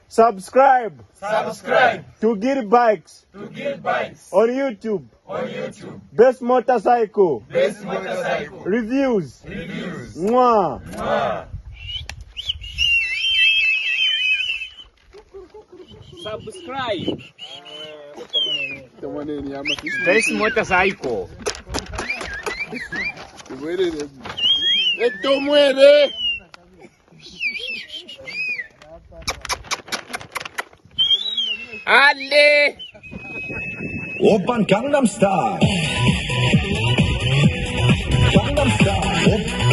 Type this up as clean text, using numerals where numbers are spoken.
Subscribe to Giri Bikes on YouTube. Best motorcycle reviews. Mwah. Subscribe. Best motorcycle. Esto muere. Ale. Open Gangnam Style. Gangnam Style.